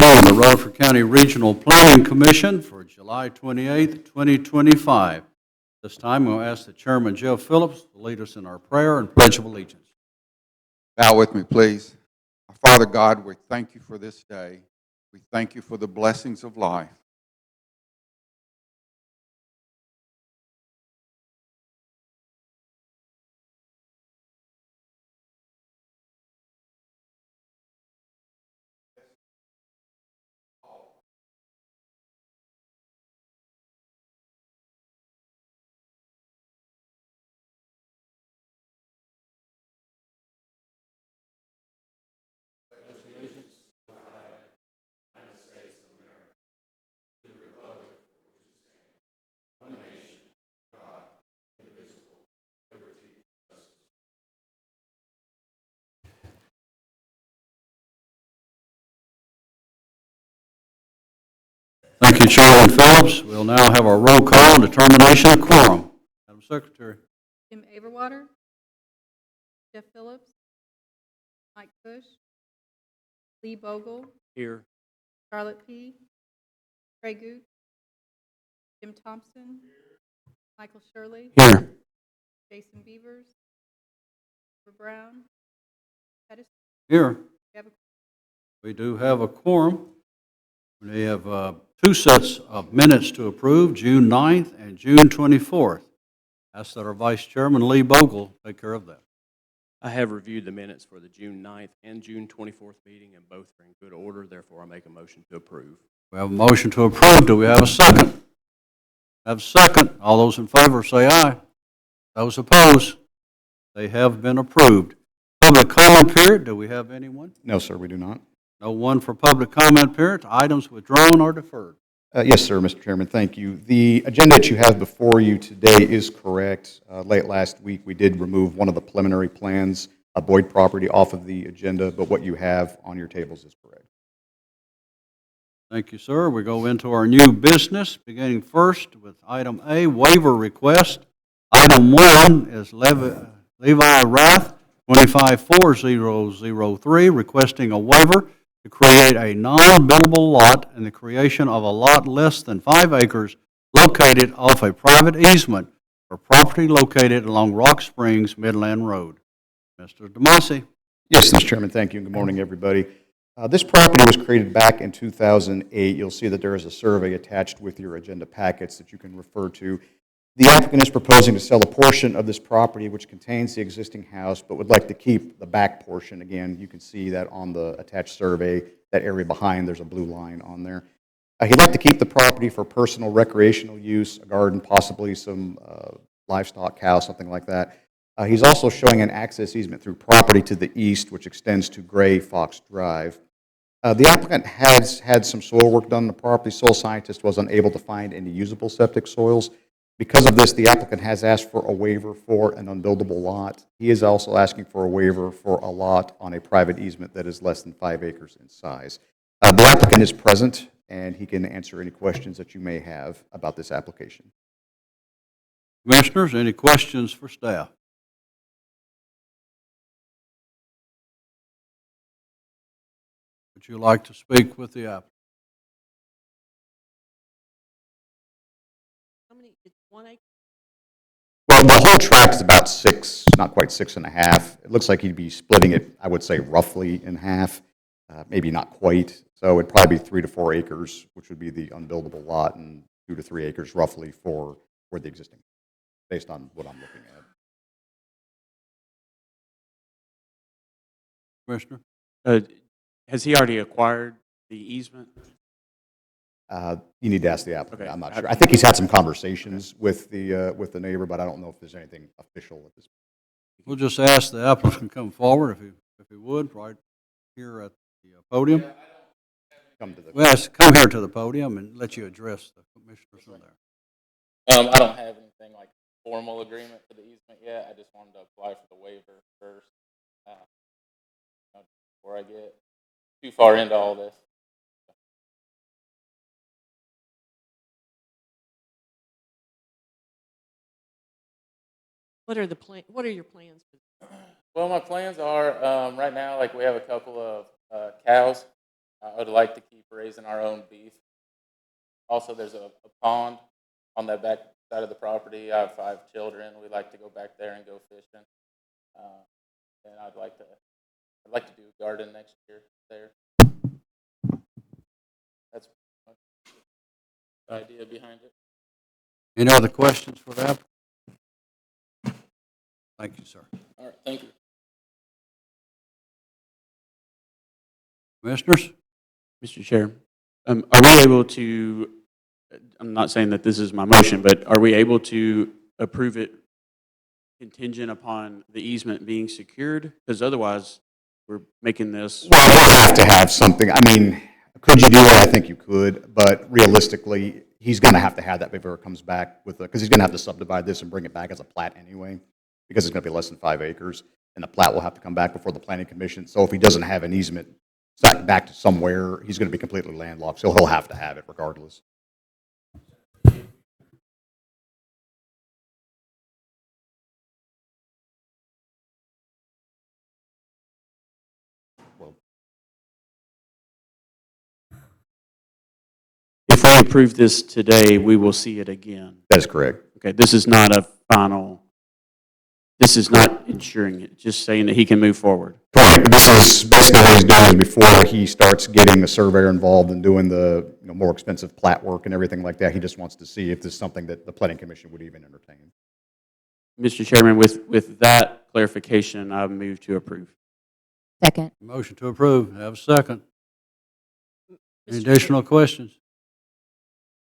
on the Rutherford County Regional Planning Commission for July 28th, 2025. This time, we'll ask the Chairman, Jeff Phillips, to lead us in our prayer and pledge of allegiance. Bow with me, please. Our Father God, we thank you for this day. We thank you for the blessings of life. Thank you, Chairman Phillips. We'll now have our roll call and determination of quorum. Madam Secretary. Jim Averwater, Jeff Phillips, Mike Cush, Lee Bogle, Here. Charlotte P., Trey Gooch, Jim Thompson, Michael Shirley, Here. Jason Beavers, Robert Brown, Pettis. Here. We have a We do have a quorum. We have two sets of minutes to approve, June 9th and June 24th. Ask that our Vice Chairman, Lee Bogle, take care of that. I have reviewed the minutes for the June 9th and June 24th meeting, and both are in good order. Therefore, I make a motion to approve. We have a motion to approve. Do we have a second? Have a second. All those in favor say aye. Those opposed? They have been approved. Public comment period. Do we have anyone? No, sir, we do not. No one for public comment period. Items withdrawn or deferred. Yes, sir, Mr. Chairman, thank you. The agenda that you have before you today is correct. Late last week, we did remove one of the preliminary plans, a Boyd property, off of the agenda, but what you have on your tables is correct. Thank you, sir. We go into our new business, beginning first with item A, waiver request. Item 1 is Levi Rath, 254003, requesting a waiver to create a non-buildable lot and the creation of a lot less than 5 acres located off a private easement for property located along Rock Springs Midland Road. Mr. DeMasi. Yes, Mr. Chairman, thank you, and good morning, everybody. This property was created back in 2008. You'll see that there is a survey attached with your agenda packets that you can refer to. The applicant is proposing to sell a portion of this property which contains the existing house, but would like to keep the back portion. Again, you can see that on the attached survey, that area behind, there's a blue line on there. He'd like to keep the property for personal recreational use, a garden, possibly some livestock, cows, something like that. He's also showing an access easement through property to the east, which extends to Gray Fox Drive. The applicant has had some soil work done on the property. Soil scientist was unable to find any usable septic soils. Because of this, the applicant has asked for a waiver for an unbuildable lot. He is also asking for a waiver for a lot on a private easement that is less than 5 acres in size. The applicant is present, and he can answer any questions that you may have about this application. Commissioners, any questions for staff? Would you like to speak with the applicant? How many? It's 1 acre? Well, the whole tract is about 6, not quite 6.5. It looks like he'd be splitting it, I would say, roughly in half, maybe not quite. So it'd probably be 3 to 4 acres, which would be the unbuildable lot, and 2 to 3 acres roughly for the existing, based on what I'm looking at. Commissioner? Has he already acquired the easement? You need to ask the applicant. Okay. I'm not sure. I think he's had some conversations with the neighbor, but I don't know if there's anything official at this point. We'll just ask the applicant to come forward if he would, right here at the podium. Come to the. Well, come here to the podium and let you address the commissioners from there. I don't have anything like formal agreement for the easement yet. I just wanted to apply for the waiver first before I get too far into all this. What are your plans? Well, my plans are right now, like we have a couple of cows I would like to keep raising our own beef. Also, there's a pond on that back side of the property. I have 5 children. We like to go back there and go fishing. And I'd like to do a garden next year there. That's the idea behind it. Any other questions for the applicant? Thank you, sir. All right, thank you. Commissioners? Mr. Chair, are we able to, I'm not saying that this is my motion, but are we able to approve it contingent upon the easement being secured? Because otherwise, we're making this. Well, we'll have to have something. I mean, could you do it? I think you could, but realistically, he's going to have that before it comes back with because he's going to have to subdivide this and bring it back as a plat anyway, because it's going to be less than 5 acres, and the plat will have to come back before the planning commission. So if he doesn't have an easement set back to somewhere, he's going to be completely landlocked, so he'll have to have it regardless. If we approve this today, we will see it again. That is correct. Okay, this is not a final, this is not ensuring it, just saying that he can move forward. Correct. This is basically what he's doing is before he starts getting the surveyor involved and doing the more expensive plat work and everything like that. He just wants to see if this is something that the planning commission would even entertain. Mr. Chairman, with that clarification, I move to approve. Second. Motion to approve. Have a second. Any Mr. additional questions?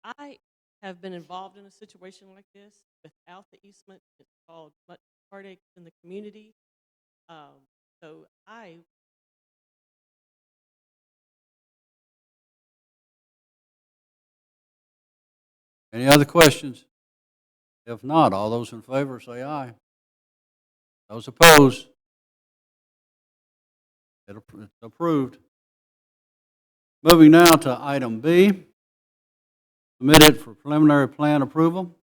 I have been involved in a situation like this without the easement. It's caused much heartache in the community. So Any other questions? If not, all those in favor say aye. Those opposed? It's approved. Moving now to item B, submitted for preliminary plan approval.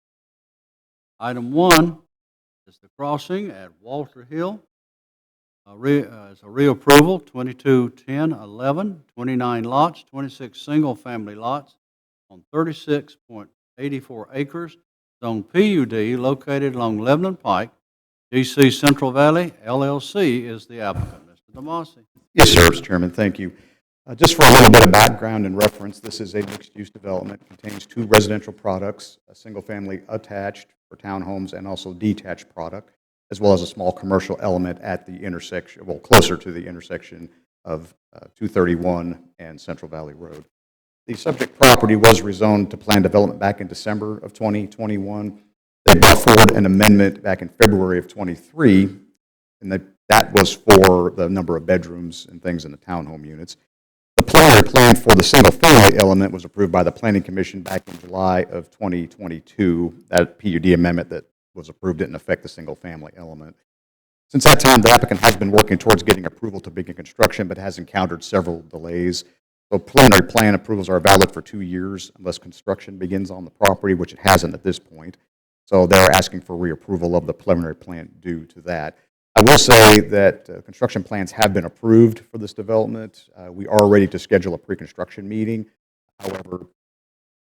Item 1 is the crossing at Walter Hill. It's a reapproval, 22-10-11, 29 lots, 26 single-family lots on 36.84 acres, zone PUD, located along Lebanon Pike. GC Central Valley LLC is the applicant. Mr. DeMasi. Yes, sir, Mr. Chairman. Thank you. Just for a little bit of background and reference, this is a mixed-use development. It contains 2 residential products, a single-family attached for townhomes and also detached product, as well as a small commercial element at the intersection, well, closer to the intersection of 231 and Central Valley Road. The subject property was rezoned to planned development back in December of 2021. They brought forward an amendment back in February of 23, and that was for the number of bedrooms and things in the townhome units. The preliminary plan for the single-family element was approved by the Planning Commission back in July of 2022. That PUD amendment that was approved didn't affect the single-family element. Since that time, the applicant has been working towards getting approval to begin construction, but has encountered several delays. So preliminary plan approvals are valid for 2 years unless construction begins on the property, which it hasn't at this point. So they're asking for reapproval of the preliminary plan due to that. I will say that construction plans have been approved for this development. We are ready to schedule a pre-construction meeting. However,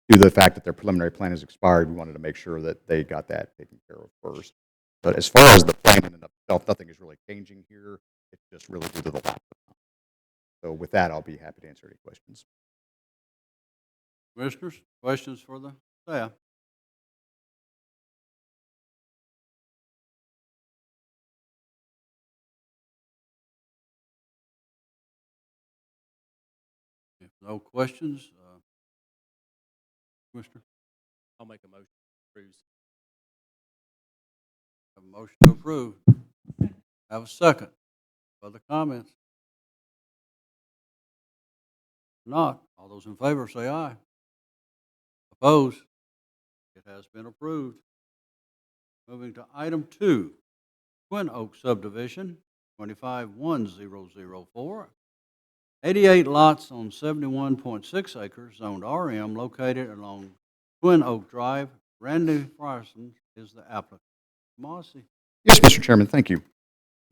due to the fact that their preliminary plan has expired, we wanted to make sure that they got that taken care of first. But as far as the plan in and of itself, nothing is really changing here. It's just really due to the lack of time. So with that, I'll be happy to answer any questions. Commissioners, questions for the staff? If no questions, Commissioner, I'll make a motion to approve. have a motion to approve. Have a second. Further comments? If not, all those in favor say aye. Opposed? It has been approved. Moving to item 2, Twin Oak Subdivision, 251004. 88 lots on 71.6 acres, zoned RM, located along Twin Oak Drive. Randy Frierson is the applicant. Mossy. Yes, Mr. Chairman, thank you.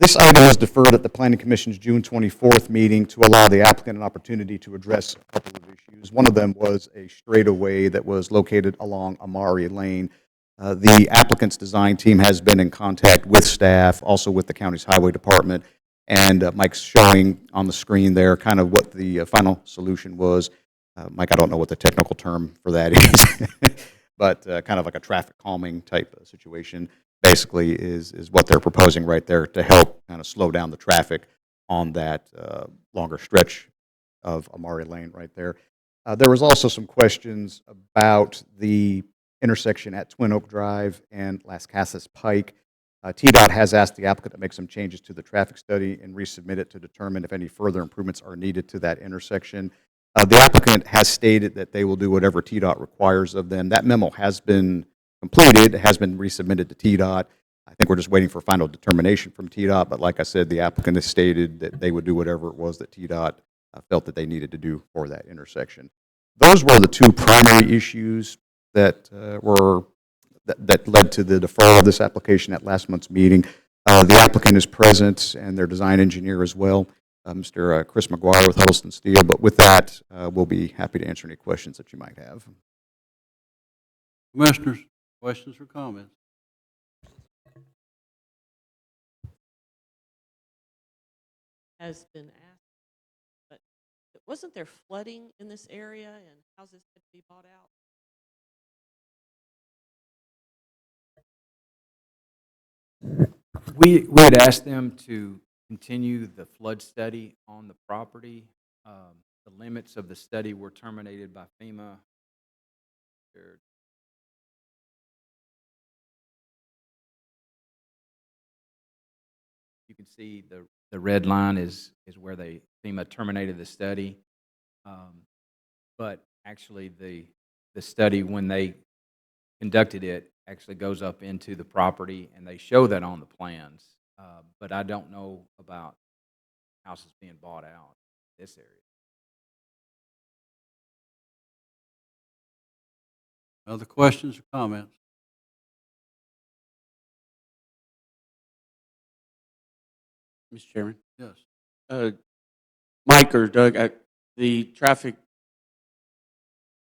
This item was deferred at the Planning Commission's June 24th meeting to allow the applicant an opportunity to address a couple of issues. One of them was a straightaway that was located along Amari Lane. The applicant's design team has been in contact with staff, also with the county's highway department, and Mike's showing on the screen there kind of what the final solution was. Mike, I don't know what the technical term for that is, but kind of like a traffic calming type of situation basically is what they're proposing right there to help kind of slow down the traffic on that longer stretch of Amari Lane right there. There was also some questions about the intersection at Twin Oak Drive and Las Casas Pike. TDOT has asked the applicant to make some changes to the traffic study and resubmit it to determine if any further improvements are needed to that intersection. The applicant has stated that they will do whatever TDOT requires of them. That memo has been completed, has been resubmitted to TDOT. I think we're just waiting for final determination from TDOT, but like I said, the applicant has stated that they would do whatever it was that TDOT felt that they needed to do for that intersection. Those were the two primary issues that that led to the deferral of this application at last month's meeting. The applicant is present and their design engineer as well, Mr. Chris McGuire with Huddleston Steel. But with that, we'll be happy to answer any questions that you might have. Commissioners, questions or comments? Has been asked, but wasn't there flooding in this area and houses had to be bought out? We had asked them to continue the flood study on the property. The limits of the study were terminated by FEMA. You can see the red line is where FEMA terminated the study. But actually the study, when they conducted it, actually goes up into the property, and they show that on the plans. But I don't know about houses being bought out in this area. Other questions or comments? Mr. Chairman. Yes. Mike or Doug, the traffic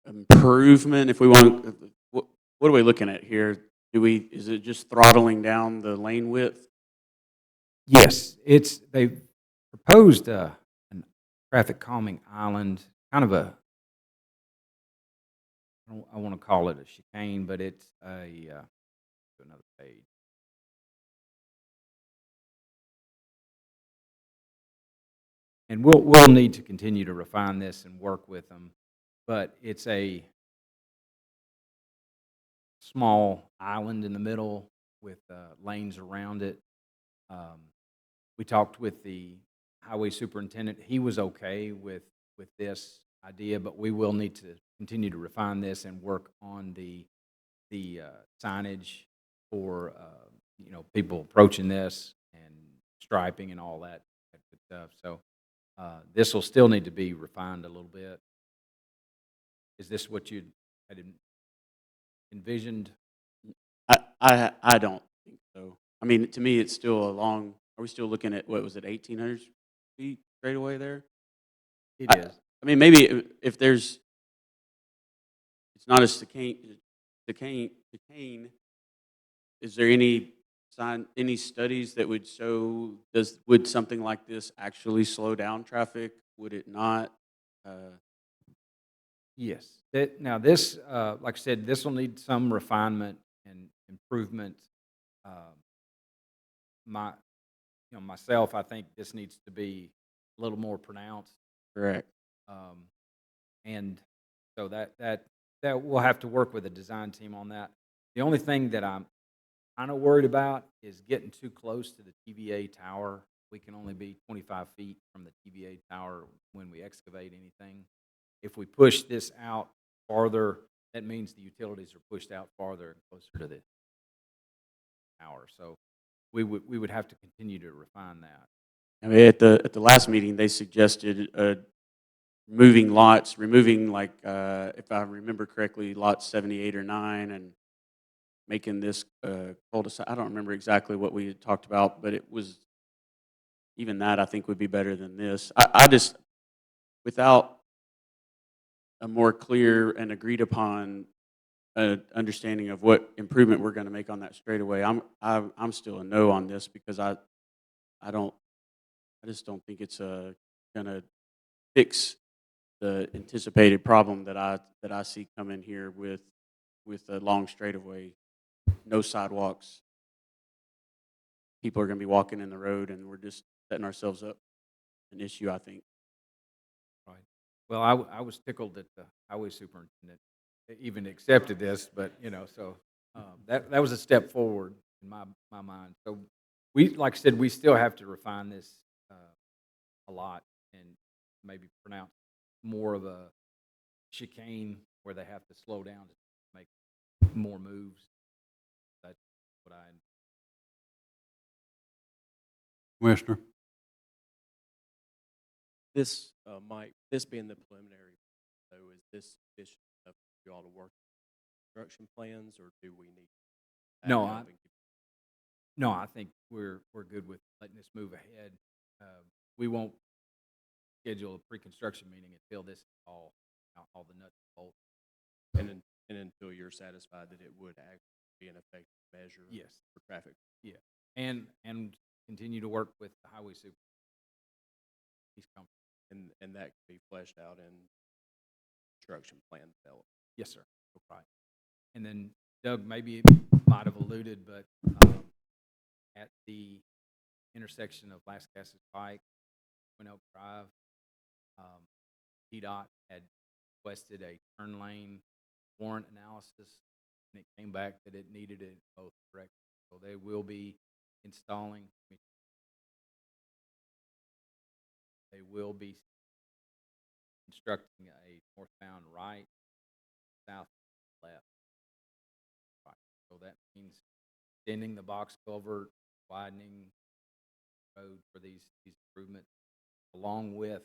improvement, if we want, what are we looking at here? Is it just throttling down the lane width? Yes, they proposed a traffic calming island, kind of I want to call it a chicane, but it's another page. And we'll need to continue to refine this and work with them, but it's a small island in the middle with lanes around it. We talked with the highway superintendent. He was okay with this idea, but we will need to continue to refine this and work on the signage for people approaching this and striping and all that good stuff. So this will still need to be refined a little bit. Is this what you had envisioned? I don't think so. I mean, to me, it's still a long. Are we still looking at, what was it, 1,800 feet straight away there? It is. I mean, maybe if there's, it's not a chicane. Is there any studies that would show, would something like this actually slow down traffic? Would it not? Yes. Now this, like I said, this will need some refinement and improvement. Myself, I think this needs to be a little more pronounced. Correct. And so that we'll have to work with the design team on that. The only thing that I'm kind of worried about is getting too close to the TVA tower. We can only be 25 feet from the TVA tower when we excavate anything. If we push this out farther, that means the utilities are pushed out farther and closer to the tower. So we would have to continue to refine that. I mean, at the last meeting, they suggested removing like, if I remember correctly, lots 78 or 9, and making this cul-de-sac. I don't remember exactly what we had talked about, but it was even that I think would be better than this. I just, without a more clear and agreed upon understanding of what improvement we're going to make on that straightaway, I'm still a no on this because I just don't think it's going to fix the anticipated problem that I see coming here with a long straightaway, no sidewalks. People are going to be walking in the road, and we're just setting ourselves up an issue, I think. Right. Well, I was tickled that the highway superintendent even accepted this, but, so that was a step forward in my mind. So like I said, we still have to refine this a lot and maybe pronounce more of a chicane where they have to slow down to make more moves. That's what Commissioner? This, this being the preliminary, so is this sufficient enough for you all to work construction plans, or do we need? to No, back up and No, I think we're good with letting this move ahead. We won't schedule a pre-construction meeting until this is all the nuts and bolts. and until you're satisfied that it would actually be an effective measure Yes. for traffic. Yeah, and continue to work with the highway super. He's comfortable. And that can be fleshed out in construction plan development. Yes, sir. Right. And then Doug maybe might have alluded, but at the intersection of Las Casas Pike, Twin Oak Drive, TDOT had requested a turn lane warrant analysis, and it came back that it needed it both directions. So they will be installing. They will be constructing a northbound right, south, left. Right. So that means extending the box culvert, widening the road for these improvements, along with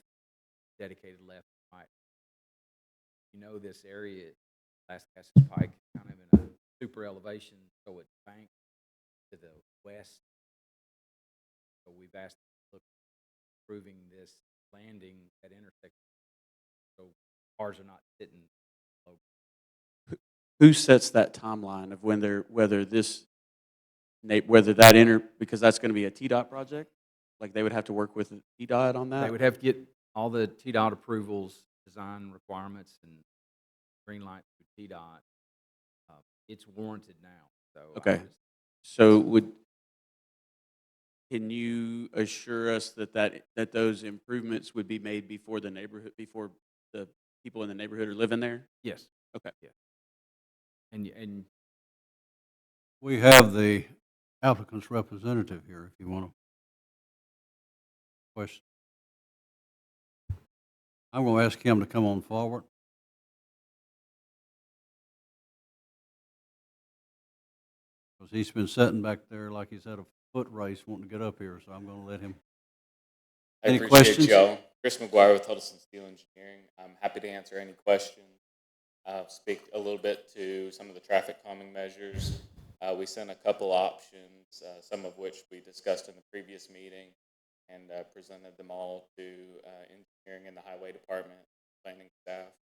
dedicated left and right. This area, Las Casas Pike, kind of in a super elevation, so it's banked to the west. So we've asked to look at improving this landing at intersection, so cars are not sitting low. Who sets that timeline of whether because that's going to be a TDOT project? Like they would have to work with TDOT on that? They would have to get all the TDOT approvals, design requirements, and green light through TDOT. It's warranted now. So Okay. So can you assure us that those improvements would be made before the people in the neighborhood are living there? Yes. Okay. Yeah. And We have the applicant's representative here if you want to question. I'm going to ask him to come on forward. Because he's been sitting back there like he's had a foot race wanting to get up here, so I'm going to let him. I Any appreciate questions? y'all. Chris McGuire with Huddleston Steel Engineering. I'm happy to answer any questions. Speak a little bit to some of the traffic calming measures. We sent a couple options, some of which we discussed in the previous meeting, and presented them all to engineering and the highway department, planning staff.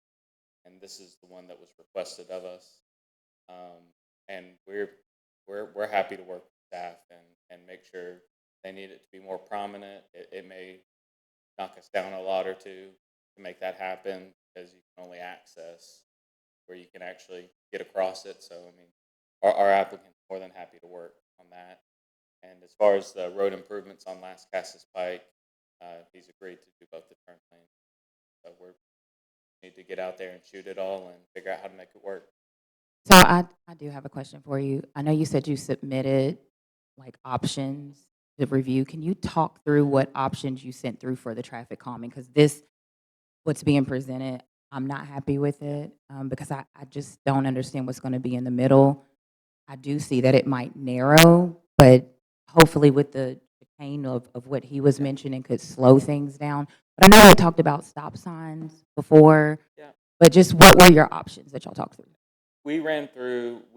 And this is the one that was requested of us. And we're happy to work with staff and make sure they need it to be more prominent. It may knock us down a lot or two to make that happen, because you can only access where you can actually get across it. So, I mean, our applicant's more than happy to work on that. And as far as the road improvements on Las Casas Pike, he's agreed to do both the turn lanes. So we need to get out there and shoot it all and figure out how to make it work. So I do have a question for you. I know you said you submitted like options to review. Can you talk through what options you sent through for the traffic calming? Because what's being presented, I'm not happy with it because I just don't understand what's going to be in the middle. I do see that it might narrow, but hopefully with the chicane of what he was mentioning could slow things down. But I know we talked about stop signs before, but just what were your options that y'all talked through? We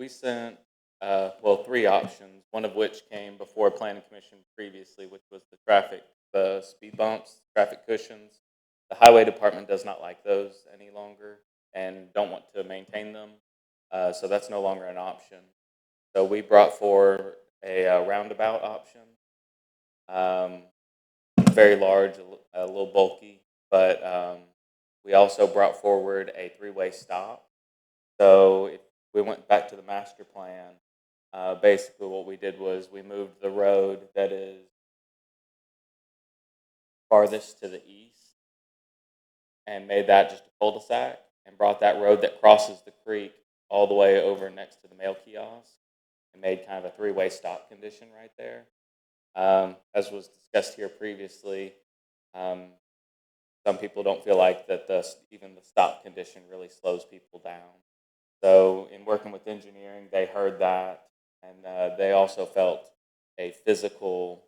sent, 3 options, one of which came before Planning Commission previously, which was the traffic the speed bumps, traffic cushions. The highway department does not like those any longer and don't want to maintain them. So that's no longer an option. So we brought forward a roundabout option. Very large, a little bulky, but we also brought forward a three-way stop. So if we went back to the master plan. Basically, what we did was we moved the road that is farthest to the east and made that just a cul-de-sac and brought that road that crosses the creek all the way over next to the mail kiosk and made kind of a three-way stop condition right there. As was discussed here previously, some people don't feel like that even the stop condition really slows people down. So in working with engineering, they heard that, and they also felt a physical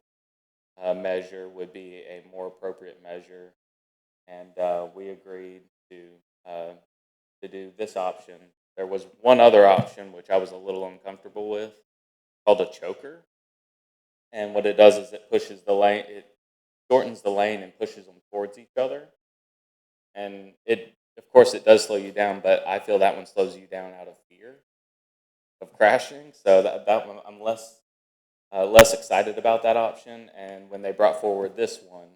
measure would be a more appropriate measure, and we agreed to do this option. There was one other option which I was a little uncomfortable with, called a choker, and what it does is it pushes the lane, it shortens the lane and pushes them towards each other, and of course it does slow you down, but I feel that one slows you down out of fear of crashing. So that one I'm less excited about that option. And when they brought forward this one,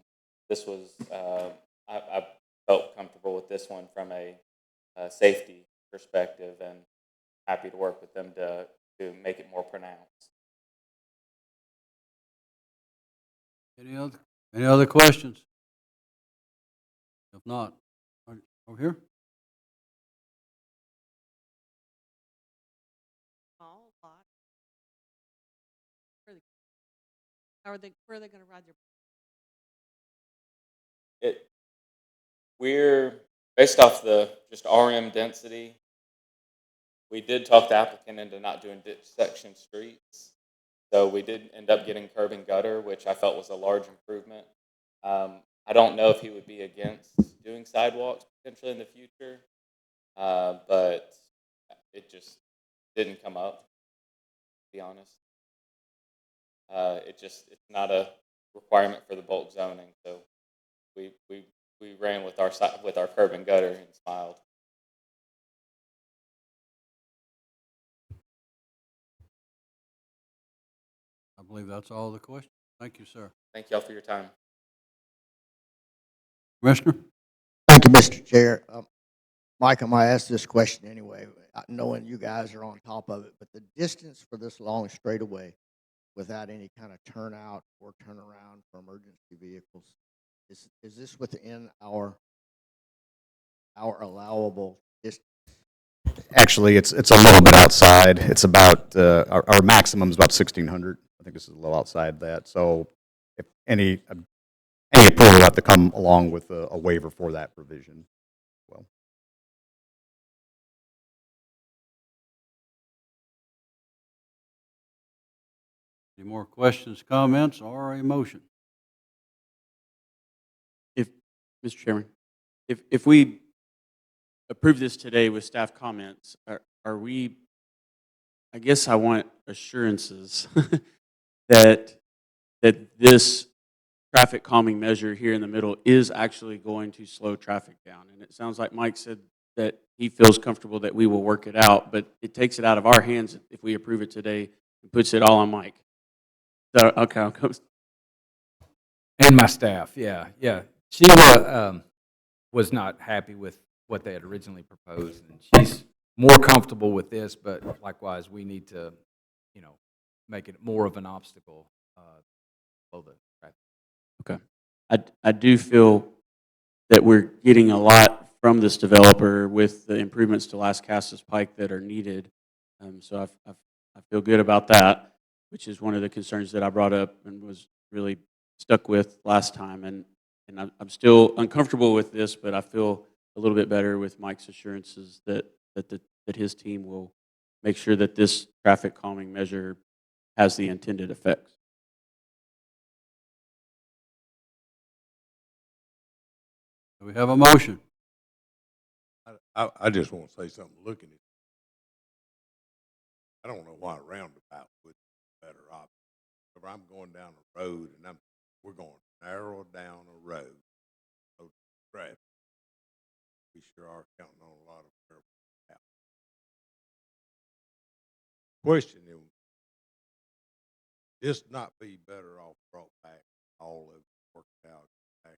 this was I felt comfortable with this one from a safety perspective, and happy to work with them to make it more pronounced. Any other questions? If not, over here. Small lot. Where are they gonna ride their? We're based off the just RM density. We did talk the applicant into not doing ditch section streets, so we did end up getting curb and gutter, which I felt was a large improvement. I don't know if he would be against doing sidewalks potentially in the future, but it just didn't come up, to be honest. It's not a requirement for the bulk zoning, so we ran with our curb and gutter and smiled. I believe that's all the questions. Thank you, sir. Thank y'all for your time. Commissioner? Thank you, Mr. Chair. Mike, I'm going to ask this question anyway, knowing you guys are on top of it, but the distance for this long straightaway without any kind of turnout or turnaround for emergency vehicles, is this within our allowable distance? Actually, it's a little bit outside. It's about, our maximum is about 1,600. I think this is a little outside that. So if any approval will have to come along with a waiver for that provision. Well, Any more questions, comments, or a motion? Mr. Chairman, if we approve this today with staff comments, are we, I guess I want assurances that this traffic calming measure here in the middle is actually going to slow traffic down. And it sounds like Mike said that he feels comfortable that we will work it out, but it takes it out of our hands if we approve it today and puts it all on Mike. So, okay, I'll go. And my staff, yeah. Sheila was not happy with what they had originally proposed, and she's more comfortable with this, but likewise, we need to, make it more of an obstacle for the traffic. Okay. I do feel that we're getting a lot from this developer with the improvements to Las Casas Pike that are needed. So I feel good about that, which is one of the concerns that I brought up and was really stuck with last time. And I'm still uncomfortable with this, but I feel a little bit better with Mike's assurances that his team will make sure that this traffic calming measure has the intended effects. Do we have a motion? I just want to say something. Looking at, I don't know why a roundabout would be a better option. If I'm going down the road and we're going narrow down a road, so traffic. We sure are counting on a lot of careful out. Question is, this not be better off brought back, all of it worked out back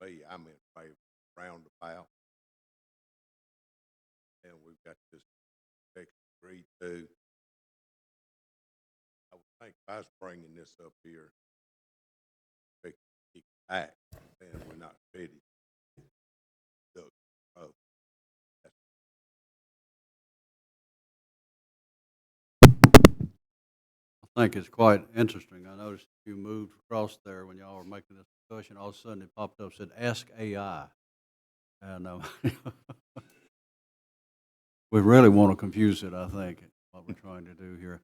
to me? I'm in favor of roundabout. And we've got this section 3-2. I would think if I was bringing this up here, we could kick it back, and we're not ready. Oh, I think it's quite interesting. I noticed you moved across there when y'all were making this discussion. All of a sudden, it popped up, said, "Ask AI." And we really want to confuse it, I think, what we're trying to do here.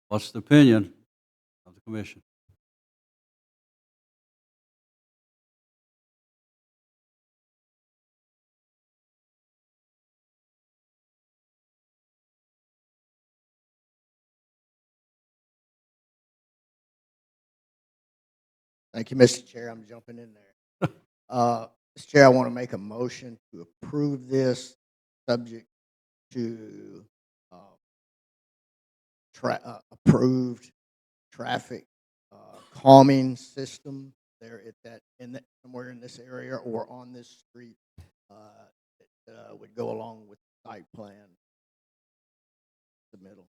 What's the opinion of the commission? Thank you, Mr. Chair. I'm jumping in there. Mr. Chair, I want to make a motion to approve this subject to approved traffic calming system there at somewhere in this area or on this street that would go along with the site plan submittal.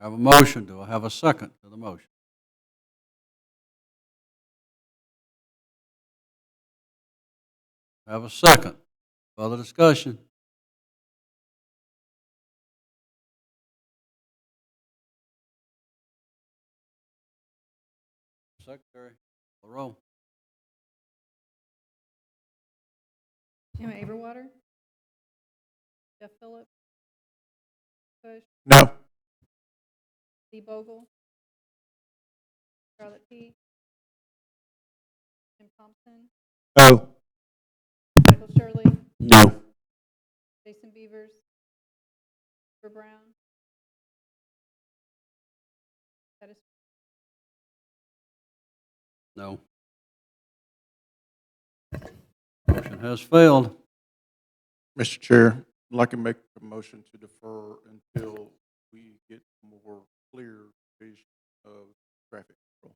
I have a motion. Do I have a second to the motion? I have a second. Further discussion? Secretary, call the roll. Emma Aberwater, Jeff Phillips, Bush, no. Lee Bogle, Charlotte P., Jim Thompson, No. Michael Shirley, No. Jason Beavers, Trevor Brown, Pettis, No. Motion has failed. Mr. Chair, I'd like to make a motion to defer until we get more clear vision of traffic control.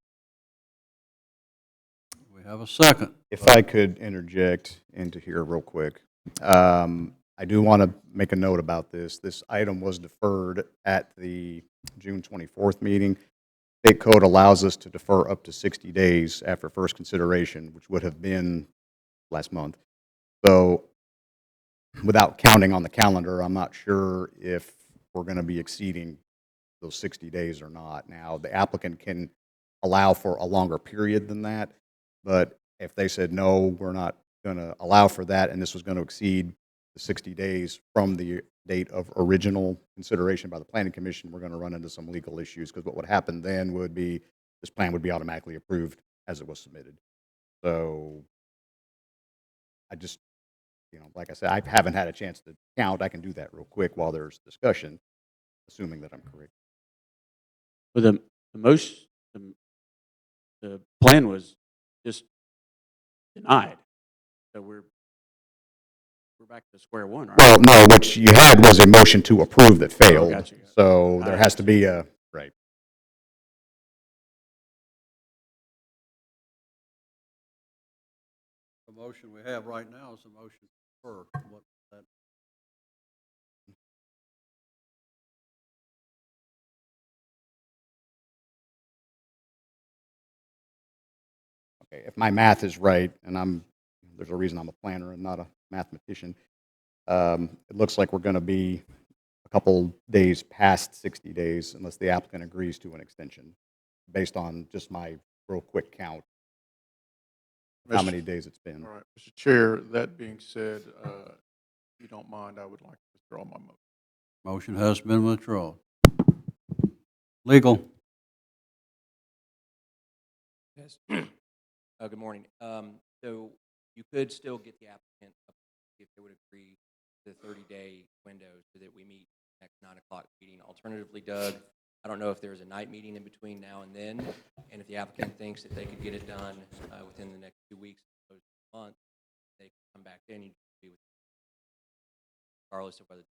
We have a second. If I could interject into here real quick. I do want to make a note about this. This item was deferred at the June 24th meeting. State code allows us to defer up to 60 days after first consideration, which would have been last month. So without counting on the calendar, I'm not sure if we're going to be exceeding those 60 days or not. Now, the applicant can allow for a longer period than that, but if they said, no, we're not going to allow for that, and this was going to exceed the 60 days from the date of original consideration by the Planning Commission, we're going to run into some legal issues, because what would happen then would be this plan would be automatically approved as it was submitted. So I just, like I said, I haven't had a chance to count. I can do that real quick while there's discussion, assuming that I'm correct. Well, the plan was just denied. So we're back to square one, right? Well, no, what you had was a motion to approve that failed. Gotcha. So there has to be a, right. The motion we have right now is a motion for what that. Okay, if my math is right, and there's a reason I'm a planner and not a mathematician, it looks like we're going to be a couple days past 60 days unless the applicant agrees to an extension, based on just my real quick count, how many days it's been. All right, Mr. Chair, that being said, if you don't mind, I would like to withdraw my motion. Motion has been withdrawn. Legal. Yes. Good morning. So you could still get the applicant up if they would agree to the 30-day window so that we meet next 9 o'clock meeting. Alternatively, Doug, I don't know if there's a night meeting in between now and then, and if the applicant thinks that they could get it done within the next 2 weeks, as opposed to a month, they can come back then and be with, regardless of whether.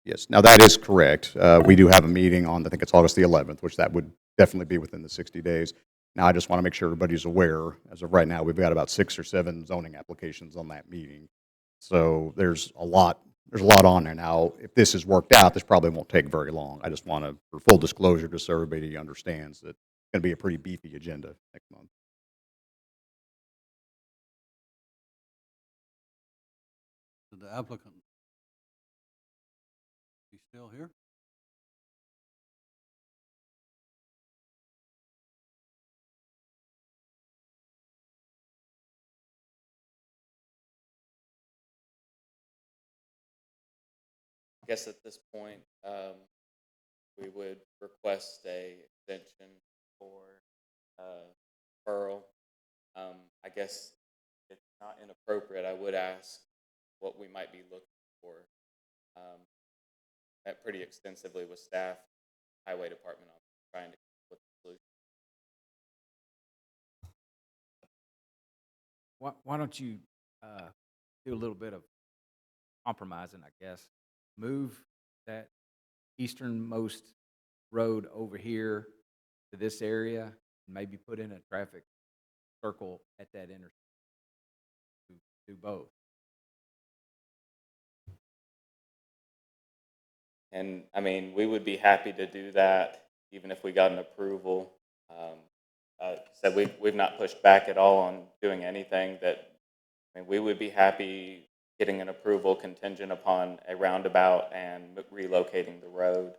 Yes, now that is correct. We do have a meeting on, I think it's August the 11th, which that would definitely be within the 60 days. Now, I just want to make sure everybody's aware, as of right now, we've got about 6 or 7 zoning applications on that meeting. So there's a lot on there. Now, if this is worked out, this probably won't take very long. I just want to, for full disclosure, just so everybody understands that it's going to be a pretty beefy agenda next month. The applicant, he's still here? I guess at this point, we would request a extension for referral. I guess if it's not inappropriate, I would ask what we might be looking for. Met pretty extensively with staff, highway department, on trying to come up with a solution. Why don't you do a little bit of compromising, I guess? Move that easternmost road over here to this area, and maybe put in a traffic circle at that intersection. Do both. And I mean, we would be happy to do that even if we got an approval. So we've not pushed back at all on doing anything. That, I mean, we would be happy getting an approval contingent upon a roundabout and relocating the road.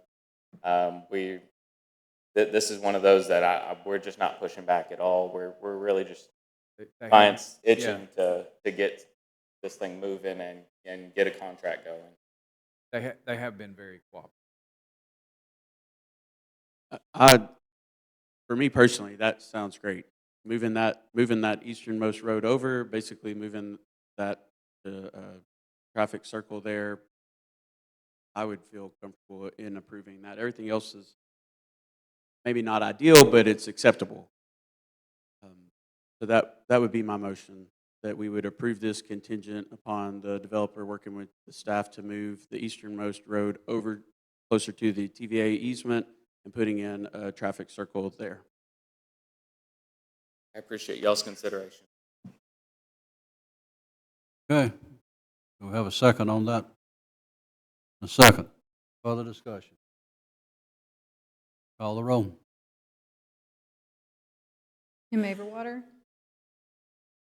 This is one of those that we're just not pushing back at all. We're really just clients itching to get this thing moving and get a contract going. They have been very cooperative. For me personally, that sounds great. Moving that easternmost road over, basically moving that traffic circle there, I would feel comfortable in approving that. Everything else is maybe not ideal, but it's acceptable. So that would be my motion, that we would approve this contingent upon the developer working with the staff to move the easternmost road over closer to the TVA easement and putting in a traffic circle there. I appreciate y'all's consideration. Okay. Do we have a second on that? A second. Further discussion? Call the roll. Tim Averwater,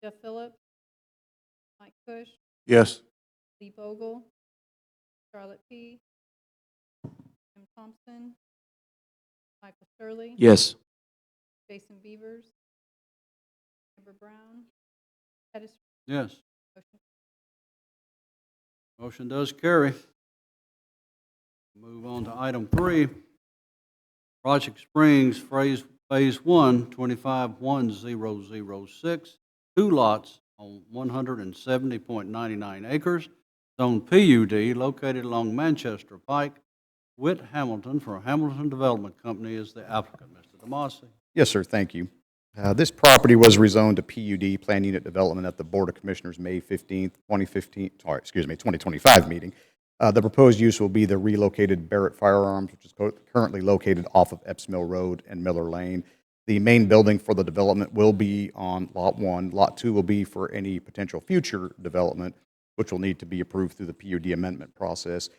Jeff Phillips, Mike Cush, Yes. Lee Bogle, Charlotte P., Tim Thompson, Michael Shirley. Yes. Jason Beavers, Amber Brown, Pettis. Yes. Motion. Motion does carry. Move on to item 3. Project Springs Phase 1, 251006, 2 lots on 170.99 acres, zone PUD, located along Manchester Pike. Whit Hamilton for Hamilton Development Company is the applicant. Mr. DeMasi. Yes, sir, thank you. This property was rezoned to PUD, Plan Unit Development, at the Board of Commissioners May 15th, 2025 meeting. The proposed use will be the relocated Barrett Firearms, which is currently located off of Epps Mill Road and Miller Lane. The main building for the development will be on Lot 1. Lot 2 will be for any potential future development, which will need to be approved through the PUD amendment process.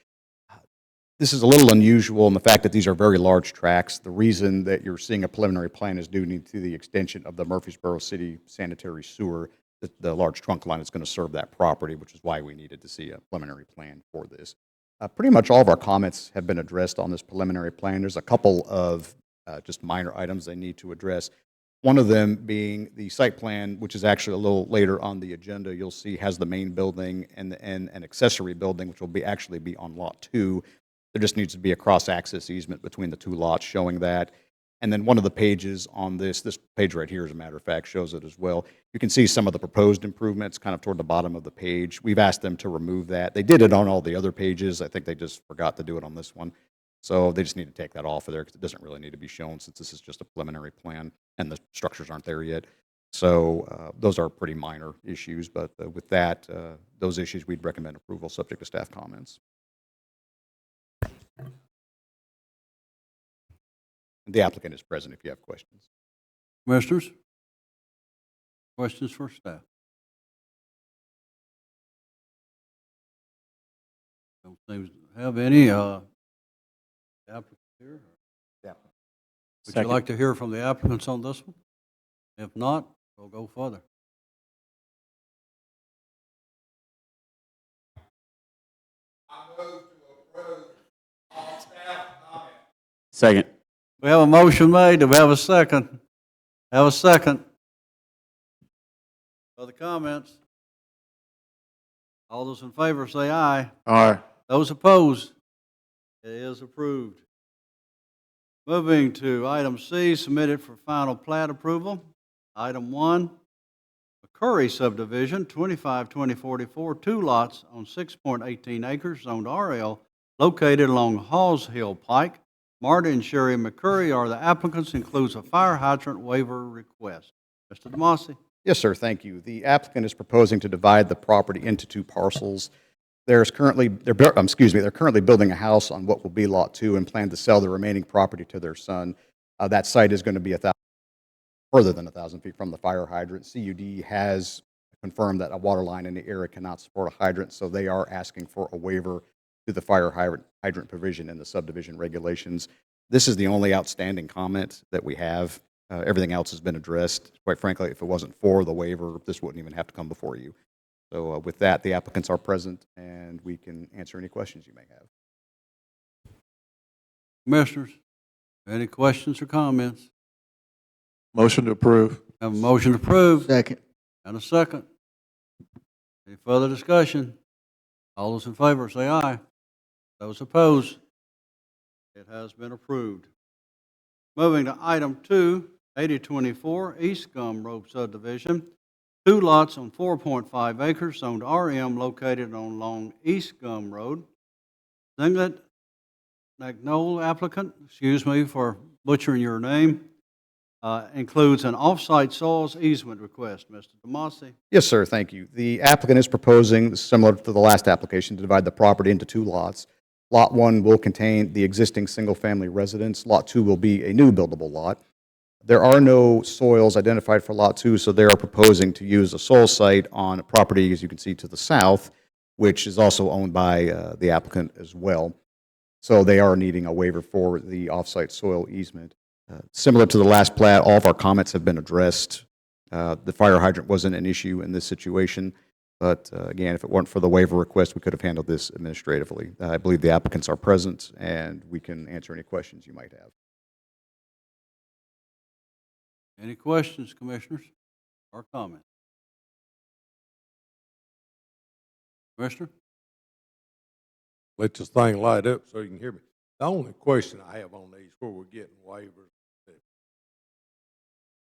This is a little unusual in the fact that these are very large tracts. The reason that you're seeing a preliminary plan is due to the extension of the Murfreesboro City sanitary sewer, the large trunk line that's going to serve that property, which is why we needed to see a preliminary plan for this. Pretty much all of our comments have been addressed on this preliminary plan. There's a couple of just minor items they need to address. One of them being the site plan, which is actually a little later on the agenda. You'll see has the main building and an accessory building, which will actually be on Lot 2. There just needs to be a cross-access easement between the 2 lots showing that. And then one of the pages on this page right here, as a matter of fact, shows it as well. You can see some of the proposed improvements kind of toward the bottom of the page. We've asked them to remove that. They did it on all the other pages. I think they just forgot to do it on this one. So they just need to take that off of there because it doesn't really need to be shown since this is just a preliminary plan and the structures aren't there yet. So those are pretty minor issues, but with that, those issues, we'd recommend approval subject to staff comments. The applicant is present if you have questions. Commissioners? Questions for staff? Don't seem to have any. Applicant here? Yeah. Would you like to hear from the applicants on this one? If not, we'll go further. Second. We have a motion made. Do we have a second? Have a second. Other comments? All those in favor say aye. Aye. Those opposed? It is approved. Moving to item C, submitted for final plat approval. Item 1, McMccurry Subdivision, 25-2044, 2 lots on 6.18 acres, zoned RL, located along Halls Hill Pike. Marta and Sherry McMccurry are the applicants, includes a fire hydrant waiver request. Mr. DeMasi. Yes, sir, thank you. The applicant is proposing to divide the property into 2 parcels. They're currently building a house on what will be Lot 2 and plan to sell the remaining property to their son. That site is going to be further than 1,000 feet from the fire hydrant. CUD has confirmed that a water line in the area cannot support a hydrant, so they are asking for a waiver to the fire hydrant provision in the subdivision regulations. This is the only outstanding comment that we have. Everything else has been addressed. Quite frankly, if it wasn't for the waiver, this wouldn't even have to come before you. So with that, the applicants are present, and we can answer any questions you may have. Commissioners, any questions or comments? Motion to approve. Have a motion to approve Second. and a second. Any further discussion? All those in favor say aye. Those opposed? It has been approved. Moving to item 2, 8024 East Gum Road Subdivision, 2 lots on 4.5 acres, zoned RM, located on along East Gum Road. Singlet McNoll applicant, excuse me for butchering your name, includes an off-site soils easement request. Mr. DeMasi. Yes, sir, thank you. The applicant is proposing, similar to the last application, to divide the property into 2 lots. Lot 1 will contain the existing single-family residence. Lot 2 will be a new buildable lot. There are no soils identified for Lot 2, so they are proposing to use a soil site on a property, as you can see to the south, which is also owned by the applicant as well. So they are needing a waiver for the off-site soil easement. Similar to the last plat, all of our comments have been addressed. The fire hydrant wasn't an issue in this situation, but again, if it weren't for the waiver request, we could have handled this administratively. I believe the applicants are present, and we can answer any questions you might have. Any questions, commissioners, or comments? Commissioner? Let this thing light up so you can hear me. The only question I have on these where we're getting waivers,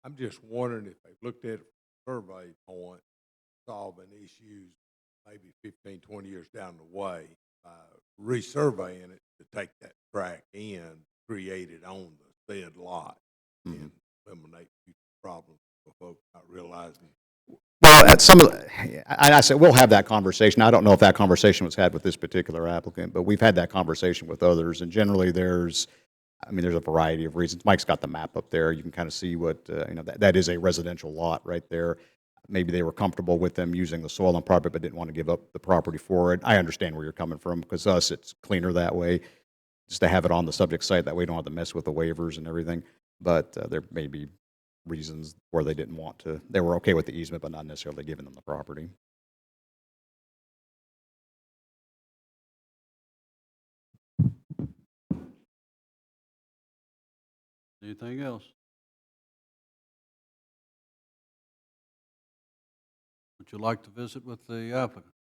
I'm just wondering if they've looked at it from a survey point, solving issues maybe 15, 20 years down the way, resurveying it to take that track in, create it on the said lot, and eliminate future problems for folks not realizing. Well, at some of I said we'll have that conversation. I don't know if that conversation was had with this particular applicant, but we've had that conversation with others, and generally there's a variety of reasons. Mike's got the map up there. You can kind of see what, that is a residential lot right there. Maybe they were comfortable with them using the soil and property, but didn't want to give up the property for it. I understand where you're coming from, because it's cleaner that way, just to have it on the subject site. That way we don't have to mess with the waivers and everything. But there may be reasons where they didn't want to. They were okay with the easement, but not necessarily giving them the property. Anything else? Would you like to visit with the applicant?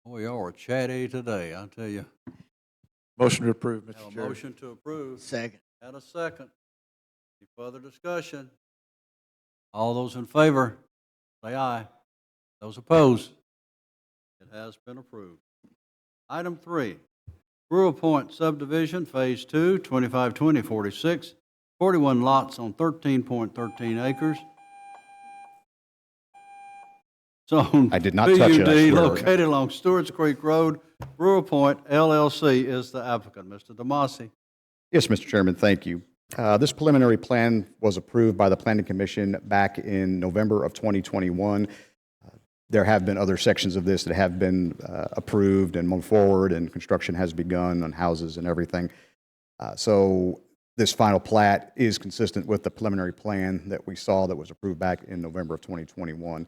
Boy, y'all are chatty today, I tell you. Motion to approve, Have Mr. a Chair. motion to approve Second. and a second. Any further discussion? All those in favor, say aye. Those opposed, it has been approved. Item 3, Brewer Point Subdivision, Phase 2, 2520-46, 41 lots on 13.13 acres. Zone I did not touch it, I PUD swear. located along Stewart's Creek Road. Brewer Point LLC is the applicant. Mr. Demasi. Yes, Mr. Chairman, thank you. This preliminary plan was approved by the Planning Commission back in November of 2021. There have been other sections of this that have been approved and moved forward, and construction has begun on houses and everything. So this final plat is consistent with the preliminary plan that we saw that was approved back in November of 2021.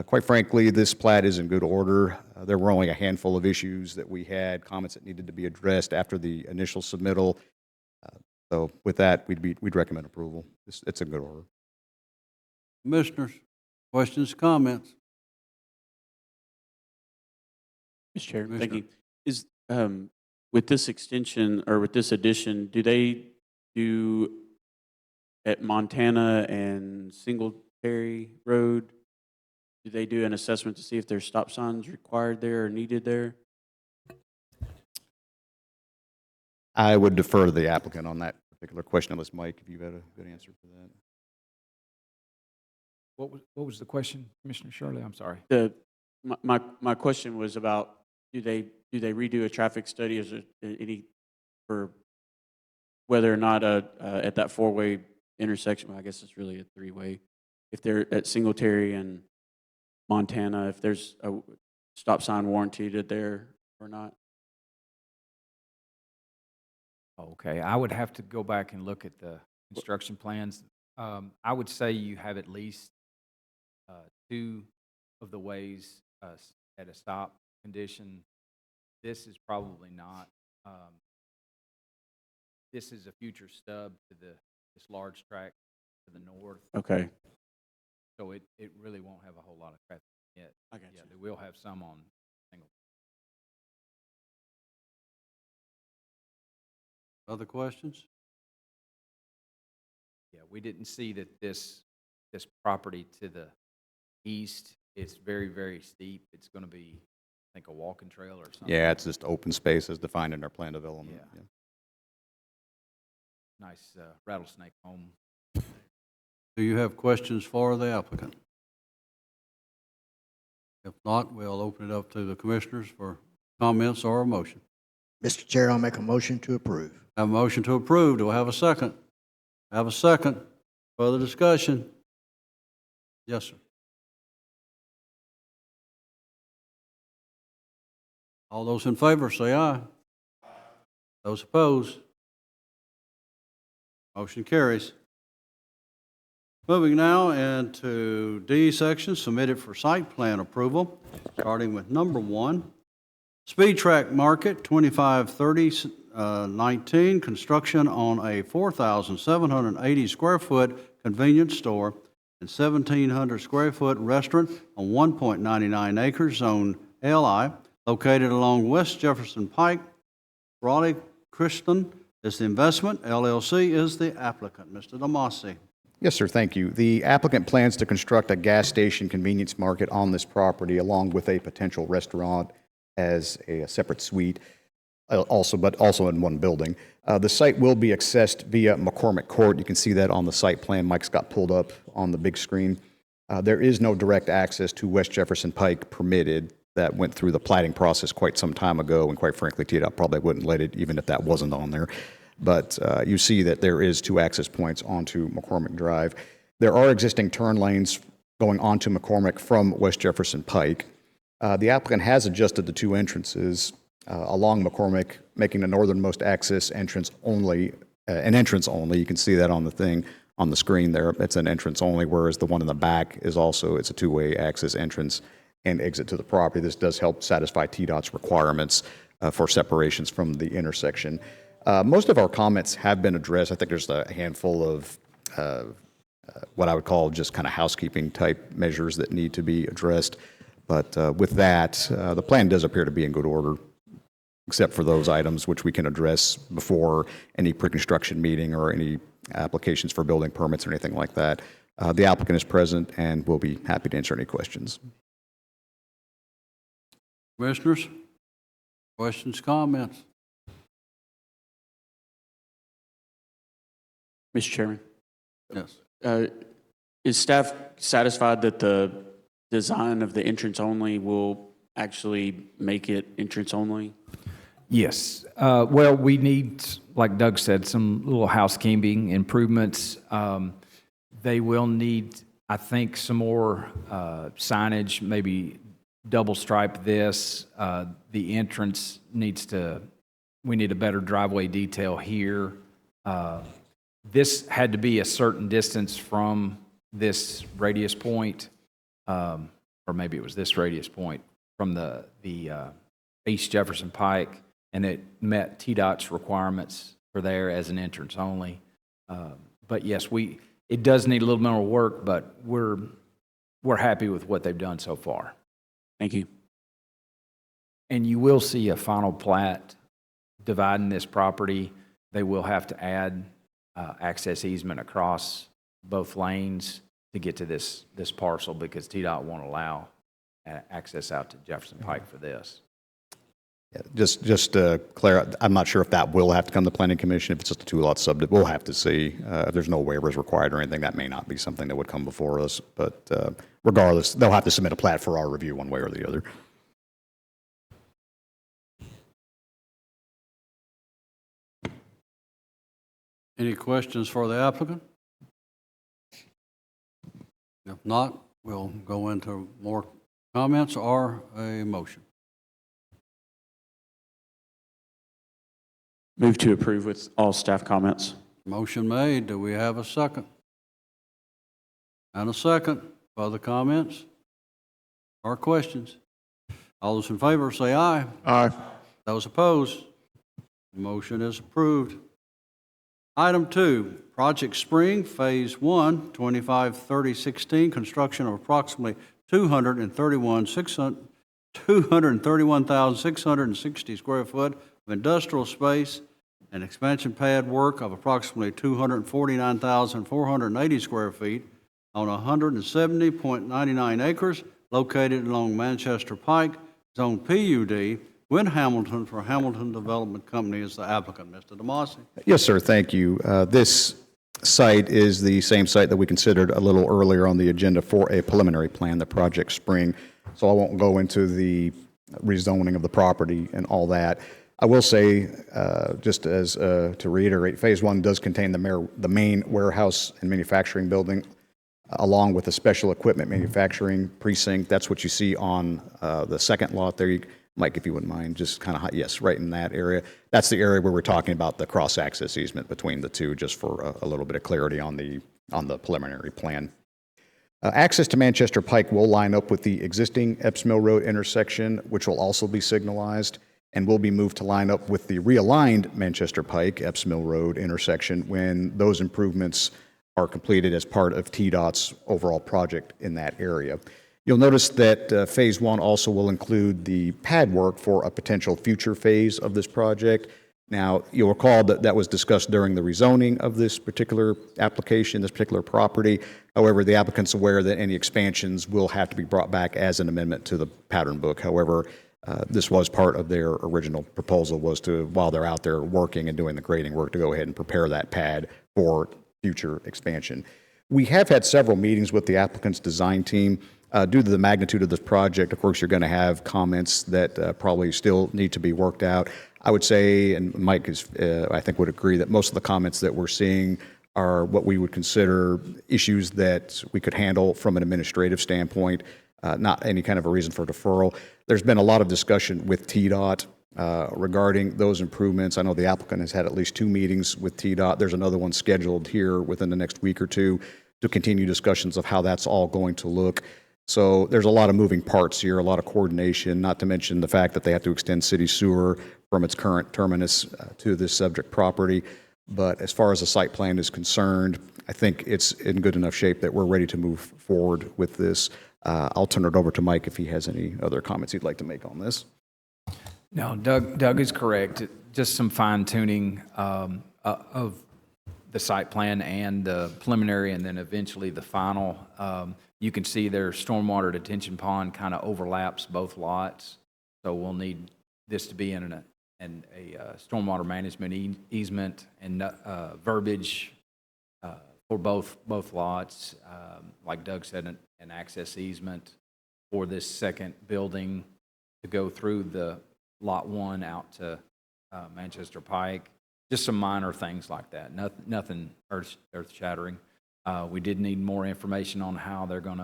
Quite frankly, this plat is in good order. There were only a handful of issues that we had, comments that needed to be addressed after the initial submittal. So with that, we'd recommend approval. It's in good order. Commissioners, questions, comments? Mr. Chair, thank Commissioner. you. Is, with this extension, or with this addition, do they do at Montana and Singletary Road, do they do an assessment to see if there's stop signs required there or needed there? I would defer to the applicant on that particular question, unless Mike, if you had a good answer for that. What was the question, Commissioner Shirley? I'm sorry. My question was about, do they redo a traffic study? Is there any, for whether or not at that four-way intersection, well, I guess it's really a three-way, if they're at Singletary and Montana, if there's a stop sign warranted there or not? Okay, I would have to go back and look at the construction plans. I would say you have at least 2 of the ways at a stop condition. This is probably not. This is a future stub to this large tract to the north. Okay. So it really won't have a whole lot of traffic yet. I got you. They will have some on single. Other questions? Yeah, we didn't see that this property to the east, it's very, very steep. It's going to be, I think, a walking trail or something. Yeah, it's just open space as defined in our plan development. Yeah. Nice rattlesnake home. Do you have questions for the applicant? If not, we'll open it up to the commissioners for comments or a motion. Mr. Chair, I'll make a motion to approve. Have a motion to approve. Do I have a second? Have a second. Further discussion? Yes, sir. All those in favor, say aye. Those opposed? Motion carries. Moving now into D section, submitted for site plan approval, starting with number 1. Speed Track Market, 2530-19, construction on a 4,780 square foot convenience store and 1,700 square foot restaurant on 1.99 acres, zone LI, located along West Jefferson Pike. Raleigh Christian is the investment. LLC is the applicant. Mr. Demasi. Yes, sir, thank you. The applicant plans to construct a gas station convenience market on this property, along with a potential restaurant as a separate suite, but also in one building. The site will be accessed via McCormick Court. You can see that on the site plan. Mike's got pulled up on the big screen. There is no direct access to West Jefferson Pike permitted. That went through the platting process quite some time ago, and quite frankly, TDOT probably wouldn't let it, even if that wasn't on there. But you see that there is 2 access points onto McCormick Drive. There are existing turn lanes going onto McCormick from West Jefferson Pike. The applicant has adjusted the 2 entrances along McCormick, making the northernmost access entrance only, an entrance only. You can see that on the thing on the screen there. It's an entrance only, whereas the one in the back is also, it's a 2-way access entrance and exit to the property. This does help satisfy TDOT's requirements for separations from the intersection. Most of our comments have been addressed. I think there's a handful of what I would call just kind of housekeeping type measures that need to be addressed. But with that, the plan does appear to be in good order, except for those items which we can address before any pre-construction meeting or any applications for building permits or anything like that. The applicant is present and will be happy to answer any questions. Commissioners, questions, comments? Mr. Chairman, Yes. is staff satisfied that the design of the entrance only will actually make it entrance only? Yes. Well, we need, like Doug said, some little housekeeping improvements. They will need, I think, some more signage, maybe double stripe this. The entrance we need a better driveway detail here. This had to be a certain distance from this radius point, or maybe it was this radius point, from the East Jefferson Pike, and it met TDOT's requirements for there as an entrance only. But yes, it does need a little more work, but we're happy with what they've done so far. Thank you. And you will see a final plat dividing this property. They will have to add access easement across both lanes to get to this parcel because TDOT won't allow access out to Jefferson Pike for this. Yeah, just to clarify, I'm not sure if that will have to come to Planning Commission. If it's just a two-lot subdivision, we'll have to see. If there's no waivers required or anything, that may not be something that would come before us. But regardless, they'll have to submit a plat for our review one way or the other. Any questions for the applicant? If not, we'll go into more comments or a motion. Move to approve with all staff comments. Motion made. Do we have a second? And a second. Further comments or questions? All those in favor say aye. Aye. Those opposed? The motion is approved. Item 2, Project Spring, Phase 1, 253016, construction of approximately 231,660 square foot of industrial space and expansion pad work of approximately 249,480 square feet on 170.99 acres located along Manchester Pike, Zone PUD, Win Hamilton for Hamilton Development Company is the applicant. Mr. DeMasi. Yes, sir. Thank you. This site is the same site that we considered a little earlier on the agenda for a preliminary plan, the Project Spring. So I won't go into the rezoning of the property and all that. I will say, just as to reiterate, Phase 1 does contain the main warehouse and manufacturing building, along with a special equipment manufacturing precinct. That's what you see on the second lot there. Mike, if you wouldn't mind, just kind of, yes, right in that area. That's the area where we're talking about the cross-access easement between the two, just for a little bit of clarity on the preliminary plan. Access to Manchester Pike will line up with the existing Epps Mill Road intersection, which will also be signalized, and will be moved to line up with the realigned Manchester Pike, Epps Mill Road intersection when those improvements are completed as part of TDOT's overall project in that area. You'll notice that Phase 1 also will include the pad work for a potential future phase of this project. Now, you'll recall that that was discussed during the rezoning of this particular application, this particular property. However, the applicant's aware that any expansions will have to be brought back as an amendment to the pattern book. However, this was part of their original proposal, was to, while they're out there working and doing the grading work, to go ahead and prepare that pad for future expansion. We have had several meetings with the applicant's design team. Due to the magnitude of this project, of course, you're going to have comments that probably still need to be worked out. I would say, and Mike is, I think, would agree that most of the comments that we're seeing are what we would consider issues that we could handle from an administrative standpoint, not any kind of a reason for deferral. There's been a lot of discussion with TDOT regarding those improvements. I know the applicant has had at least 2 meetings with TDOT. There's another one scheduled here within the next week or two to continue discussions of how that's all going to look. So there's a lot of moving parts here, a lot of coordination, not to mention the fact that they have to extend city sewer from its current terminus to this subject property. But as far as the site plan is concerned, I think it's in good enough shape that we're ready to move forward with this. I'll turn it over to Mike if he has any other comments he'd like to make on this. No, Doug is correct. Just some fine tuning of the site plan and the preliminary, and then eventually the final. You can see their stormwater detention pond kind of overlaps both lots, so we'll need this to be in a stormwater management easement and verbiage for both lots. Like Doug said, an access easement for this second building to go through the Lot 1 out to Manchester Pike. Just some minor things like that, nothing earth-shattering. We did need more information on how they're going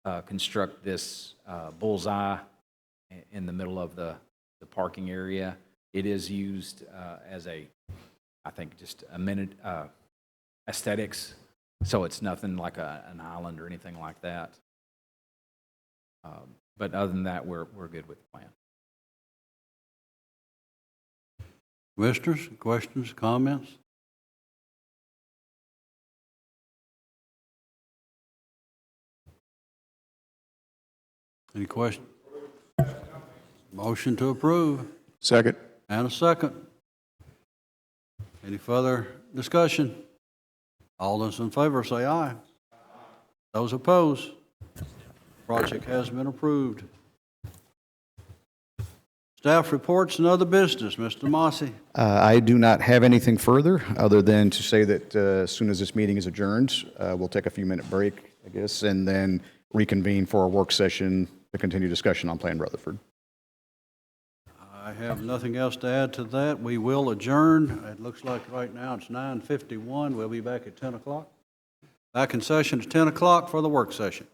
to construct this bullseye in the middle of the parking area. It is used as I think, just a minute aesthetics, so it's nothing like an island or anything like that. But other than that, we're good with the plan. Commissioners, questions, comments? Any questions? Motion to approve. Second. And a second. Any further discussion? All those in favor say aye. Those opposed? Project has been approved. Staff reports and other business. Mr. Mossy. I do not have anything further, other than to say that as soon as this meeting is adjourned, we'll take a few-minute break, I guess, and then reconvene for a work session to continue discussion on Plan Rutherford. I have nothing else to add to that. We will adjourn. It looks like right now it's 9:51. We'll be back at 10 o'clock. Back in session at 10 o'clock for the work session.